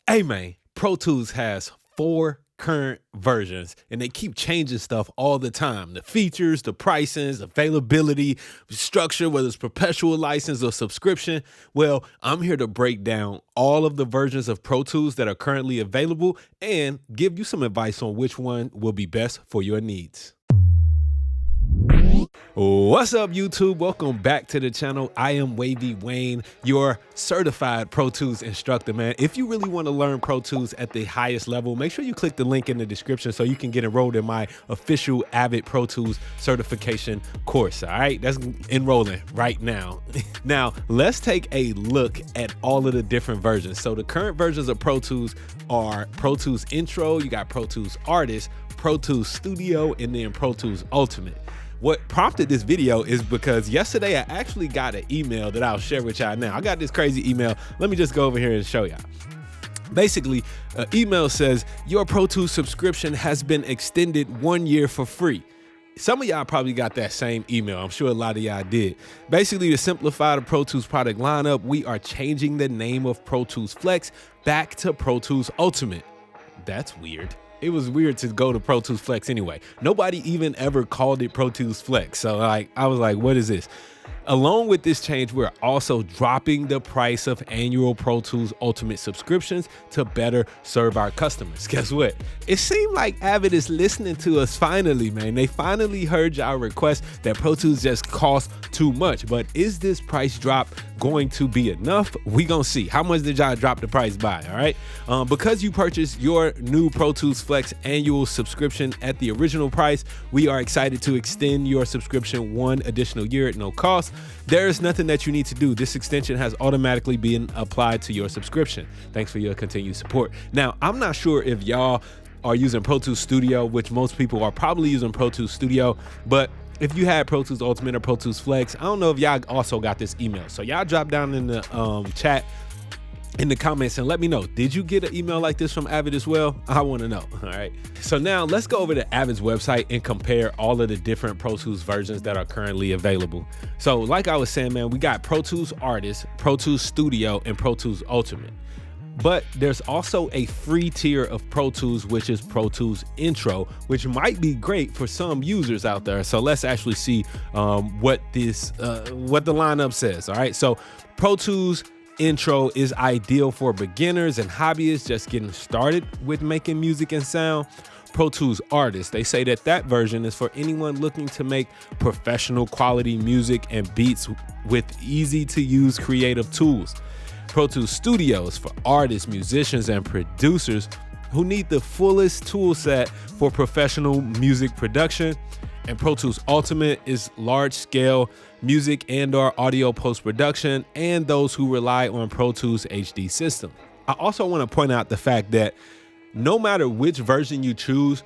Hey man, Pro Tools has 4 current versions and they keep changing stuff all the time. The features, the pricings, availability, structure, whether it's perpetual license or subscription. Well, I'm here to break down all of the versions of Pro Tools that are currently available and give you some advice on which one will be best for your needs. What's up, YouTube? Welcome back to the channel. I am Wavy Wayne, your certified Pro Tools instructor, man. If you really want to learn Pro Tools at the highest level, make sure you click the link in the description so you can get enrolled in my official Avid Pro Tools certification course. All right, that's enrolling right now. Now, let's take a look at all of the different versions. So the current versions of Pro Tools are Pro Tools Intro, you got Pro Tools Artist, Pro Tools Studio, and then Pro Tools Ultimate. What prompted this video is because yesterday I actually got an email that I'll share with y'all now. I got this crazy email. Let me just go over here and show y'all. Basically, an email says, your Pro Tools subscription has been extended 1 year for free. Some of y'all probably got that same email. I'm sure a lot of y'all did. Basically, to simplify the Pro Tools product lineup, we are changing the name of Pro Tools Flex back to Pro Tools Ultimate. That's weird. It was weird to go to Pro Tools Flex anyway. Nobody even ever called it Pro Tools Flex. So I was like, what is this? Along with this change, we're also dropping the price of annual Pro Tools Ultimate subscriptions to better serve our customers. Guess what? It seemed like Avid is listening to us finally, man. They finally heard our request that Pro Tools just costs too much. But is this price drop going to be enough? We gonna see. How much did y'all drop the price by? All right. Because you purchased your new Pro Tools Flex annual subscription at the original price, we are excited to extend your subscription 1 additional year at no cost. There is nothing that you need to do. This extension has automatically been applied to your subscription. Thanks for your continued support. Now, I'm not sure if y'all are using Pro Tools Studio, which most people are probably using Pro Tools Studio, but if you had Pro Tools Ultimate or Pro Tools Flex, I don't know if y'all also got this email. So y'all drop down in the chat in the comments and let me know, did you get an email like this from Avid as well? I want to know. All right, so now let's go over to Avid's website and compare all of the different Pro Tools versions that are currently available. So like I was saying, man, we got Pro Tools Artist, Pro Tools Studio, and Pro Tools Ultimate. But there's also a free tier of Pro Tools, which is Pro Tools Intro, which might be great for some users out there. So let's actually see what the lineup says. All right, so Pro Tools Intro is ideal for beginners and hobbyists just getting started with making music and sound. Pro Tools Artist, they say that version is for anyone looking to make professional quality music and beats with easy to use creative tools. Pro Tools Studio is for artists, musicians, and producers who need the fullest tool set for professional music production. And Pro Tools Ultimate is large-scale music and/or audio post-production and those who rely on Pro Tools HD system. I also want to point out the fact that no matter which version you choose,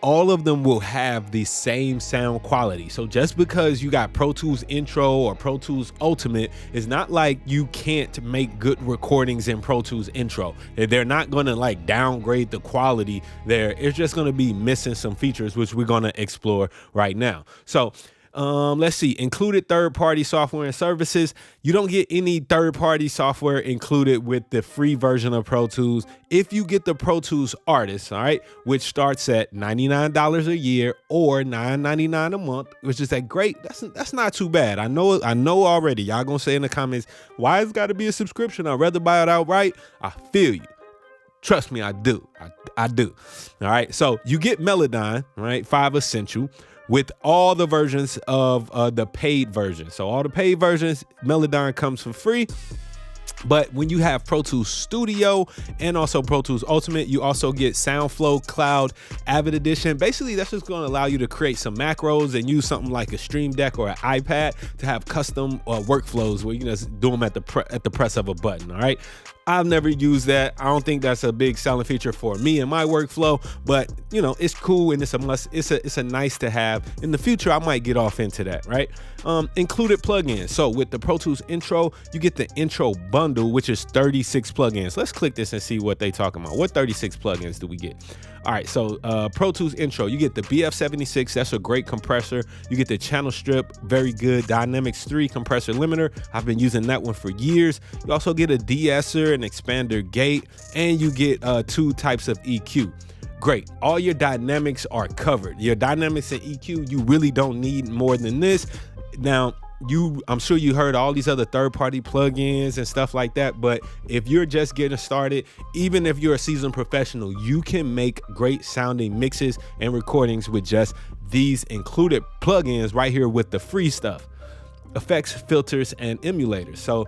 all of them will have the same sound quality. So just because you got Pro Tools Intro or Pro Tools Ultimate, it's not like you can't make good recordings in Pro Tools Intro. They're not gonna like downgrade the quality there. It's just gonna be missing some features, which we're gonna explore right now. So let's see, included third-party software and services. You don't get any third-party software included with the free version of Pro Tools. If you get the Pro Tools Artist, all right, which starts at $99 a year or $9.99 a month, which is great. That's not too bad. I know already. Y'all gonna say in the comments, why it's got to be a subscription? I'd rather buy it outright. I feel you. Trust me, I do. I do. All right. So you get Melodyne, right? 5 Essential, with all the versions of the paid version. So all the paid versions, Melodyne comes for free. But when you have Pro Tools Studio and also Pro Tools Ultimate, you also get SoundFlow Cloud Avid Edition. Basically, that's just going to allow you to create some macros and use something like a Stream Deck or an iPad to have custom workflows where you can just do them at the press of a button. All right. I've never used that. I don't think that's a big selling feature for me and my workflow, but you know, it's cool and it's a must. It's a nice to have. In the future, I might get off into that, right? Included plugins. So with the Pro Tools Intro, you get the Intro bundle, which is 36 plugins. Let's click this and see what they talking about. What 36 plugins do we get? All right, so Pro Tools Intro, you get the BF76, that's a great compressor. You get the Channel Strip, very good. Dynamics 3 compressor limiter, I've been using that one for years. You also get a de-esser and expander gate, and you get 2 types of EQ. Great. All your dynamics are covered. Your dynamics and EQ, you really don't need more than this. Now, I'm sure you heard all these other third-party plugins and stuff like that, but if you're just getting started, even if you're a seasoned professional, you can make great sounding mixes and recordings with just these included plugins right here with the free stuff: effects, filters, and emulators. So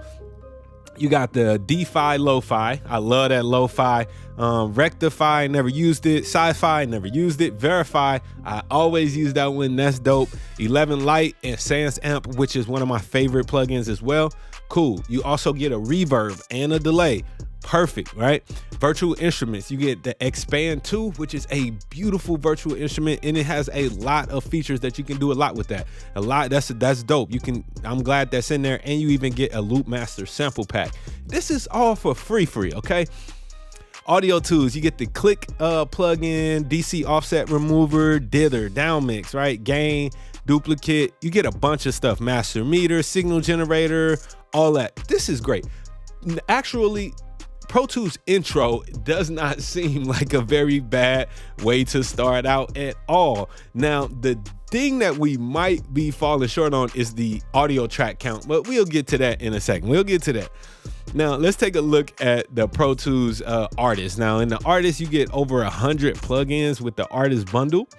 you got the DeFi Lo-Fi. I love that Lo-Fi. Rectify, never used it. Sci-Fi, never used it. Verify, I always use that one. That's dope. 11 Light and Sans Amp, which is one of my favorite plugins as well. Cool. You also get a reverb and a delay. Perfect, right? Virtual instruments, you get the Expand 2, which is a beautiful virtual instrument, and it has a lot of features that you can do a lot with that. That's dope. I'm glad that's in there, and you even get a Loop Master sample pack. This is all for free, okay? Audio tools, you get the Click plugin, DC offset remover, dither, down mix, right? Gain, duplicate, you get a bunch of stuff. Master meter, signal generator, all that. This is great. Actually, Pro Tools intro does not seem like a very bad way to start out at all. Now, the thing that we might be falling short on is the audio track count, but we'll get to that in a second. We'll get to that. Now, let's take a look at the Pro Tools artist. Now, in the artist, you get over 100 plugins with the artist bundle.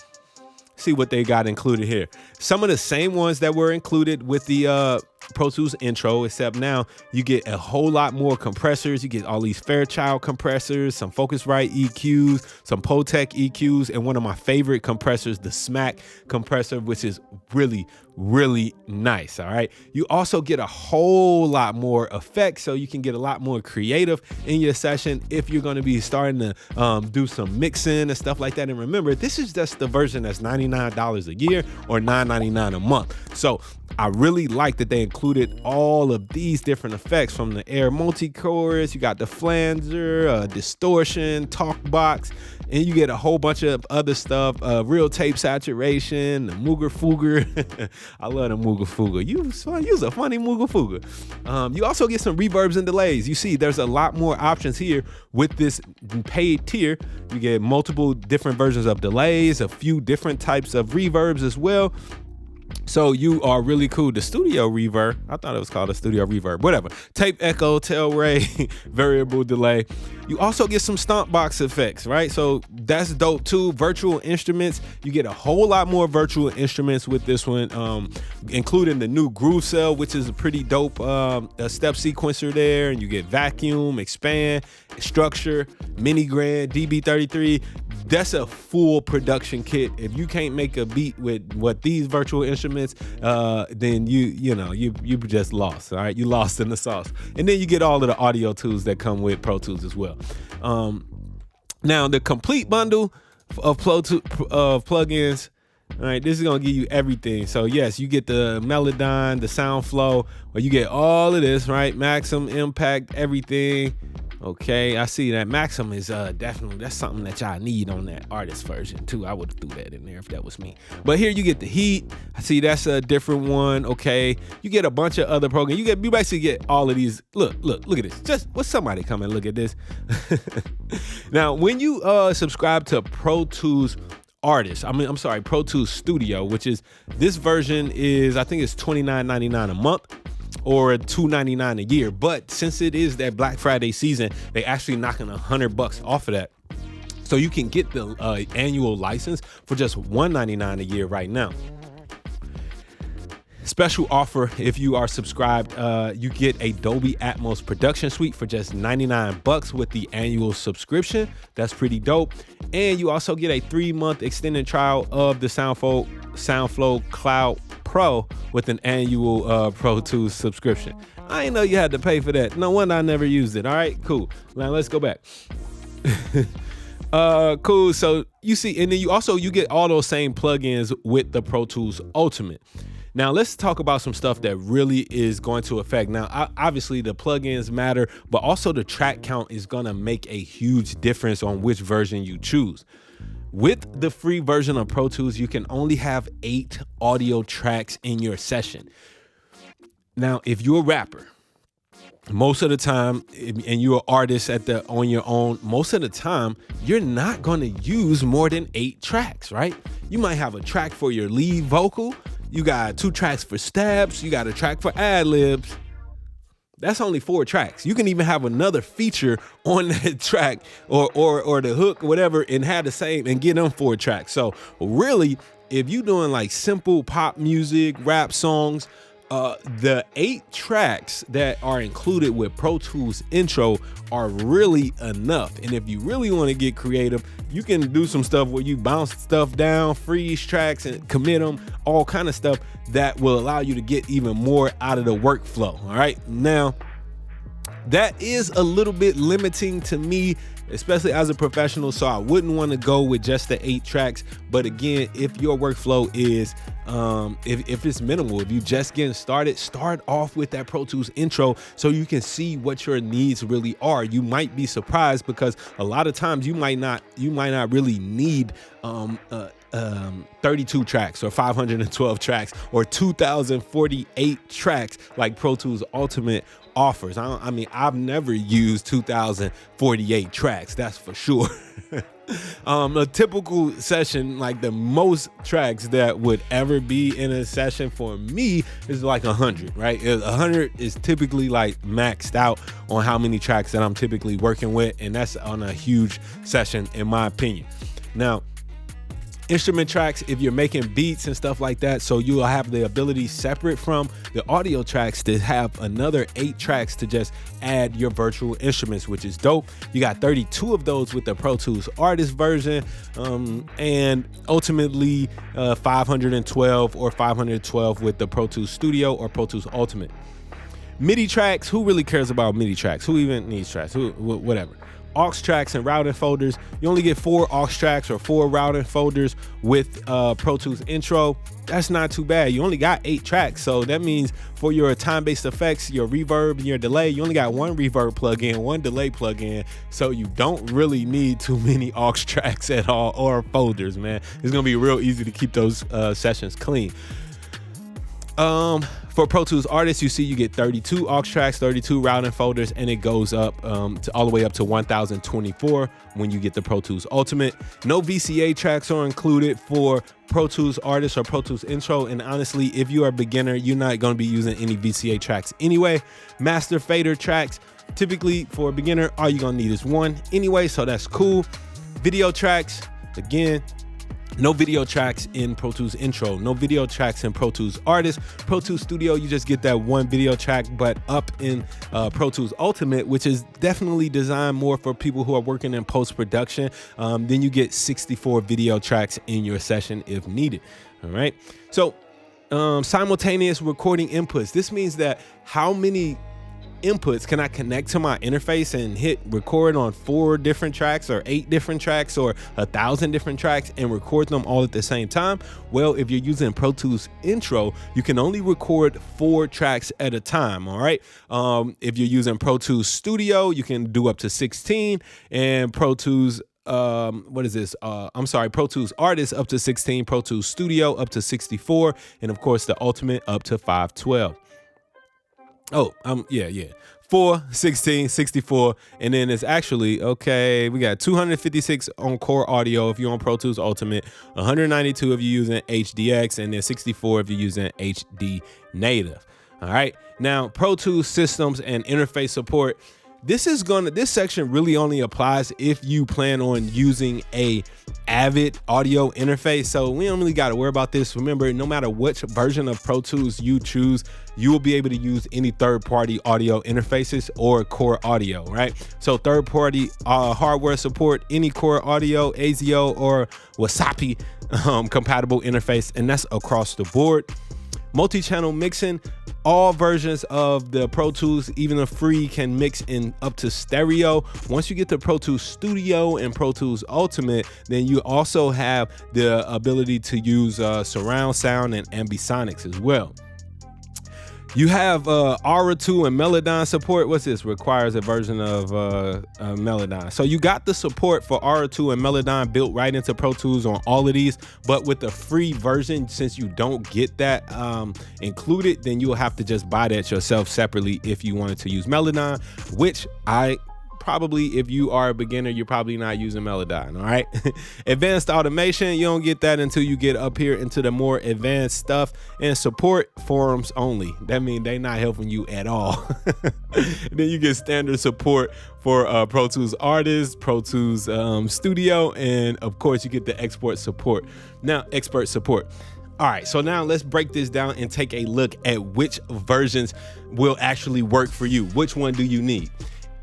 See what they got included here. Some of the same ones that were included with the Pro Tools intro, except now you get a whole lot more compressors. You get all these Fairchild compressors, some Focusrite EQs, some Potec EQs, and one of my favorite compressors, the Smack compressor, which is really, really nice. All right. You also get a whole lot more effects, so you can get a lot more creative in your session if you're going to be starting to do some mixing and stuff like that. And remember, this is just the version that's $99 a year or $9.99 a month. So I really like that they included all of these different effects, from the Air multi-chorus, you got the flanger, distortion, talk box, and you get a whole bunch of other stuff, real tape saturation, the Mooger Fooger. I love the Mooger Fooger. You's a funny Mooger Fooger. You also get some reverbs and delays. You see, there's a lot more options here with this paid tier. You get multiple different versions of delays, a few different types of reverbs as well. So you are really cool. The studio reverb, I thought it was called a studio reverb, whatever. Tape echo, tail ray, variable delay. You also get some stomp box effects, right? So that's dope too. Virtual instruments, you get a whole lot more virtual instruments with this one, including the new Groove Cell, which is a pretty dope step sequencer there. And you get vacuum, expand, structure, mini grand, DB33. That's a full production kit. If you can't make a beat with what these virtual instruments, then you just lost. All right, you lost in the sauce. And then you get all of the audio tools that come with Pro Tools as well. Now the complete bundle of plugins. All right, this is gonna give you everything. So yes, you get the Melodyne, the Sound Flow, or you get all of this, right? Maximum Impact, everything. Okay, I see that Maxim is definitely, that's something that y'all need on that artist version too. I would have threw that in there if that was me. But here you get the Heat. I see that's a different one. Okay, you get a bunch of other programs. You basically get all of these. Look at this. Just somebody come and look at this. Now, when you subscribe to Pro Tools Pro Tools Studio, which is this version is, I think it's $29.99 a month. Or $2.99 a year, but since it is that Black Friday season, they actually knocking $100 off of that. So you can get the annual license for just $199 a year right now. Special offer, if you are subscribed, you get a Dolby Atmos production suite for just $99 with the annual subscription. That's pretty dope. And you also get a 3-month extended trial of the SoundFlow Cloud Pro with an annual Pro Tools subscription. I didn't know you had to pay for that. No wonder I never used it. All right, cool. Now let's go back. Cool. So you see, and then you get all those same plugins with the Pro Tools Ultimate. Now let's talk about some stuff that really is going to affect. Now, obviously the plugins matter, but also the track count is going to make a huge difference on which version you choose. With the free version of Pro Tools, you can only have 8 audio tracks in your session. Now, if you're a rapper most of the time, and you're an artist on your own, most of the time, you're not going to use more than 8 tracks, right? You might have a track for your lead vocal. You got 2 tracks for stabs. You got a track for ad-libs. That's only 4 tracks. You can even have another feature on that track or the hook, whatever, and have the same and get them 4 tracks. So really, if you're doing like simple pop music, rap songs, the 8 tracks that are included with Pro Tools Intro are really enough. And if you really want to get creative, you can do some stuff where you bounce stuff down, freeze tracks and commit them, all kind of stuff that will allow you to get even more out of the workflow. All right. Now, that is a little bit limiting to me, especially as a professional, so I wouldn't want to go with just the 8 tracks. But again, if your workflow is if it's minimal, if you just getting started, start off with that Pro Tools Intro so you can see what your needs really are. You might be surprised because a lot of times you might not really need 32 tracks or 512 tracks or 2048 tracks like Pro Tools Ultimate offers. I mean, I've never used 2048 tracks, that's for sure. A typical session, like the most tracks that would ever be in a session for me is like 100, right? 100 is typically like maxed out on how many tracks that I'm typically working with, and that's on a huge session in my opinion. Now, instrument tracks, if you're making beats and stuff like that, so you will have the ability separate from the audio tracks to have another 8 tracks to just add your virtual instruments, which is dope. You got 32 of those with the Pro Tools Artist version, and ultimately 512 or 512 with the Pro Tools Studio or Pro Tools Ultimate. MIDI tracks, who really cares about MIDI tracks? Who even needs tracks? Whatever. Aux tracks and routing folders, you only get 4 aux tracks or 4 routing folders with Pro Tools Intro. That's not too bad. You only got 8 tracks, so that means for your time-based effects, your reverb and your delay, you only got 1 reverb plugin, 1 delay plugin, so you don't really need too many aux tracks at all or folders, man. It's gonna be real easy to keep those sessions clean. For Pro Tools Artists, you see you get 32 aux tracks, 32 routing folders, and it goes up to all the way up to 1024 when you get the Pro Tools Ultimate. No VCA tracks are included for Pro Tools Artists or Pro Tools Intro, and honestly, if you are a beginner, you're not going to be using any VCA tracks anyway. Master fader tracks, typically for a beginner, all you're going to need is 1 anyway, so that's cool. Video tracks, again, no video tracks in Pro Tools Intro, no video tracks in Pro Tools Artist. Pro Tools Studio, you just get that 1 video track, but up in Pro Tools Ultimate, which is definitely designed more for people who are working in post-production, then you get 64 video tracks in your session if needed. All right. So simultaneous recording inputs. This means that how many inputs can I connect to my interface and hit record on 4 different tracks or 8 different tracks or 1,000 different tracks and record them all at the same time? Well, if you're using Pro Tools Intro, you can only record 4 tracks at a time. All right. If you're using Pro Tools Studio, you can do up to 16, and Pro Tools Pro Tools Artist up to 16, Pro Tools Studio up to 64, and of course the Ultimate up to 512. Oh, 4, 16, 64, and then it's actually, okay, we got 256 on Core Audio if you're on Pro Tools Ultimate, 192 if you're using HDX, and then 64 if you're using HD Native. All right, now Pro Tools systems and interface support. This section really only applies if you plan on using a Avid audio interface. So we don't really got to worry about this. Remember, no matter which version of Pro Tools you choose, you will be able to use any third-party audio interfaces or Core Audio, right? So third-party hardware support any Core Audio, ASIO, or Wasapi compatible interface, and that's across the board. Multi-channel mixing. All versions of the Pro Tools, even the free, can mix in up to stereo. Once you get to Pro Tools Studio and Pro Tools Ultimate, then you also have the ability to use surround sound and ambisonics as well. You have Aura 2 and Melodyne support. What's this? Requires a version of Melodyne. So you got the support for Aura 2 and Melodyne built right into Pro Tools on all of these, but with the free version, since you don't get that included, then you'll have to just buy that yourself separately if you wanted to use Melodyne, which probably, if you are a beginner, you're probably not using Melodyne. All right. Advanced automation, you don't get that until you get up here into the more advanced stuff. And support forums only. That means they're not helping you at all. Then you get standard support for Pro Tools Artist, Pro Tools Studio, and of course you get the expert support. All right, so now let's break this down and take a look at which versions will actually work for you. Which one do you need?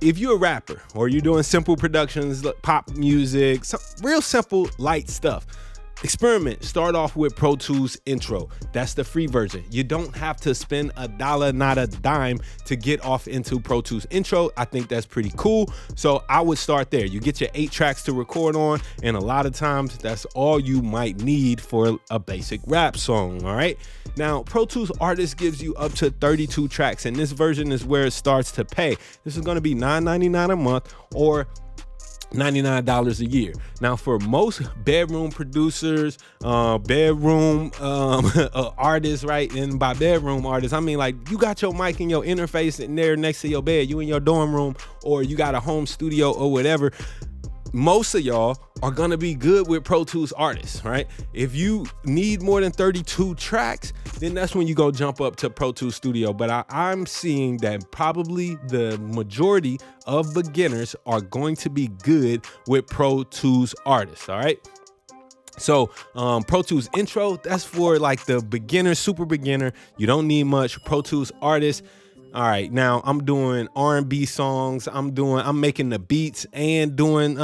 If you're a rapper or you're doing simple productions, pop music, some real simple, light stuff, experiment. Start off with Pro Tools Intro. That's the free version. You don't have to spend $1, not a dime, to get off into Pro Tools Intro. I think that's pretty cool. So I would start there. You get your 8 tracks to record on, and a lot of times that's all you might need for a basic rap song. All right. Now, Pro Tools Artist gives you up to 32 tracks, and this version is where it starts to pay. This is going to be $9.99 a month or $99 a year. Now, for most bedroom producers, artists, right? And by bedroom artists, I mean like you got your mic and your interface in there next to your bed, you in your dorm room, or you got a home studio or whatever. Most of y'all are gonna be good with Pro Tools Artists, right? If you need more than 32 tracks, then that's when you go jump up to Pro Tools Studio. But I'm seeing that probably the majority of beginners are going to be good with Pro Tools Artists, all right? So Pro Tools Intro, that's for like the beginner, super beginner. You don't need much. Pro Tools Artists. All right, now I'm doing R&B songs. I'm making the beats and doing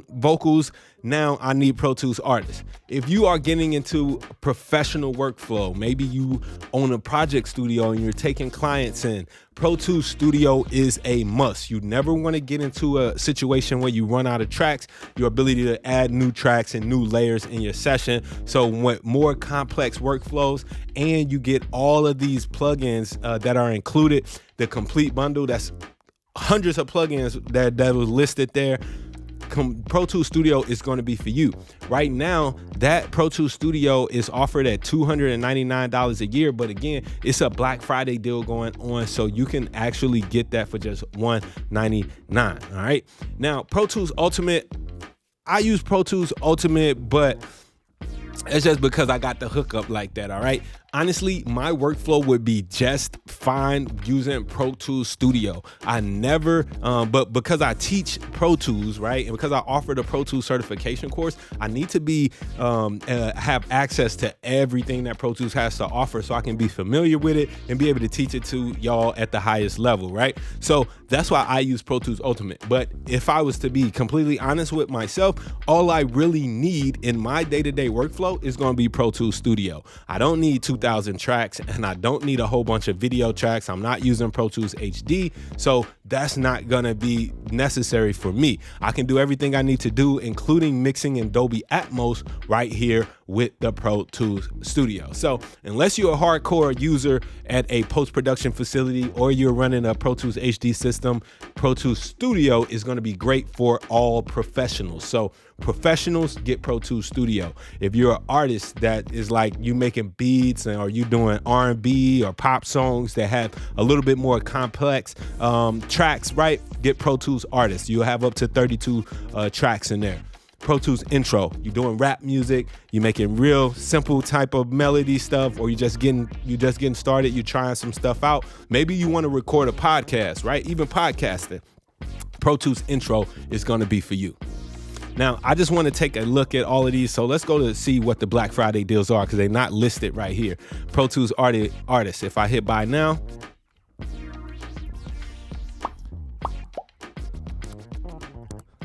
vocals. Now I need Pro Tools Artists. If you are getting into professional workflow, maybe you own a project studio and you're taking clients in, Pro Tools Studio is a must. You never want to get into a situation where you run out of tracks. Your ability to add new tracks and new layers in your session. So with more complex workflows, and you get all of these plugins that are included, the complete bundle, that's hundreds of plugins that was listed there. Pro Tools Studio is going to be for you. Right now, that Pro Tools Studio is offered at $299 a year, but again, it's a Black Friday deal going on, so you can actually get that for just $199. All right. Now, Pro Tools Ultimate, I use Pro Tools Ultimate, but it's just because I got the hookup like that. All right. Honestly, my workflow would be just fine using Pro Tools Studio. I never, but because I teach Pro Tools, right, and because I offer the Pro Tools certification course, I need to be have access to everything that Pro Tools has to offer, so I can be familiar with it and be able to teach it to y'all at the highest level, right? So that's why I use Pro Tools Ultimate. But if I was to be completely honest with myself, all I really need in my day-to-day workflow is going to be Pro Tools Studio. I don't need 2,000 tracks, and I don't need a whole bunch of video tracks. I'm not using Pro Tools HD, so that's not gonna be necessary for me. I can do everything I need to do, including mixing in Dolby Atmos right here with the Pro Tools Studio. So unless you're a hardcore user at a post-production facility or you're running a Pro Tools HD system, Pro Tools Studio is going to be great for all professionals. So professionals, get Pro Tools Studio. If you're an artist that is like you making beats or you doing R&B or pop songs that have a little bit more complex tracks, right? Get Pro Tools Artist. You'll have up to 32 tracks in there. Pro Tools Intro, you're doing rap music, you're making real simple type of melody stuff, or you're just getting started, you're trying some stuff out. Maybe you want to record a podcast, right? Even podcasting. Pro Tools Intro is going to be for you. Now, I just want to take a look at all of these. So let's go to see what the Black Friday deals are, because they're not listed right here. Pro Tools Artist. If I hit buy now,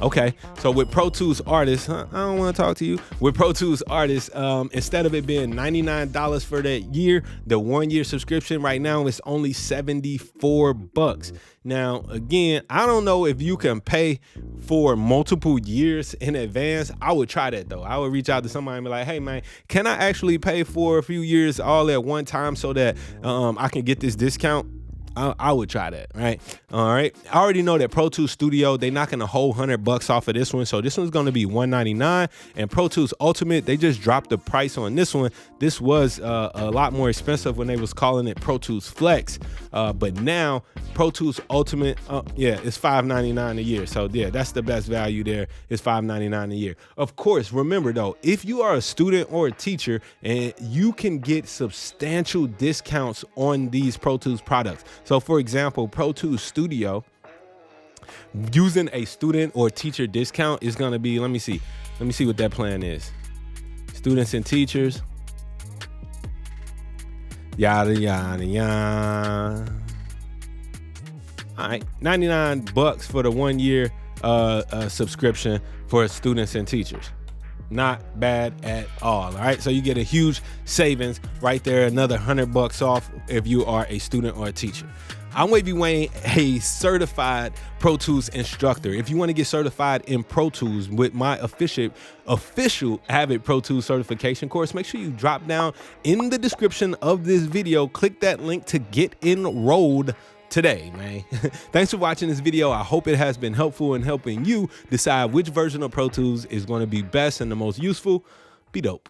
Okay, so with Pro Tools Artist, I don't want to talk to you. With Pro Tools Artist, instead of it being $99 for that year, the 1 year subscription right now is only $74. Now, again, I don't know if you can pay for multiple years in advance. I would try that though. I would reach out to somebody and be like, hey man, can I actually pay for a few years all at one time so that I can get this discount? I would try that, right? All right. I already know that Pro Tools Studio, they're knocking a whole $100 off of this one. So this one's going to be $199. And Pro Tools Ultimate, they just dropped the price on this one. This was a lot more expensive when they was calling it Pro Tools Flex. But now Pro Tools Ultimate, yeah, it's $599 a year. So yeah, that's the best value there. It's $599 a year. Of course, remember though, if you are a student or a teacher, and you can get substantial discounts on these Pro Tools products. So for example, Pro Tools Studio, using a student or teacher discount is going to be, let me see what that plan is. Students and teachers, yada, yada, yada. All right, $99 for the 1 year subscription for students and teachers. Not bad at all right? So you get a huge savings right there, another $100 off if you are a student or a teacher. I'm Wavy Wayne, a certified Pro Tools instructor. If you want to get certified in Pro Tools with my official Avid Pro Tools certification course, make sure you drop down in the description of this video, click that link to get enrolled today, man. Thanks for watching this video. I hope it has been helpful in helping you decide which version of Pro Tools is going to be best and the most useful. Be dope.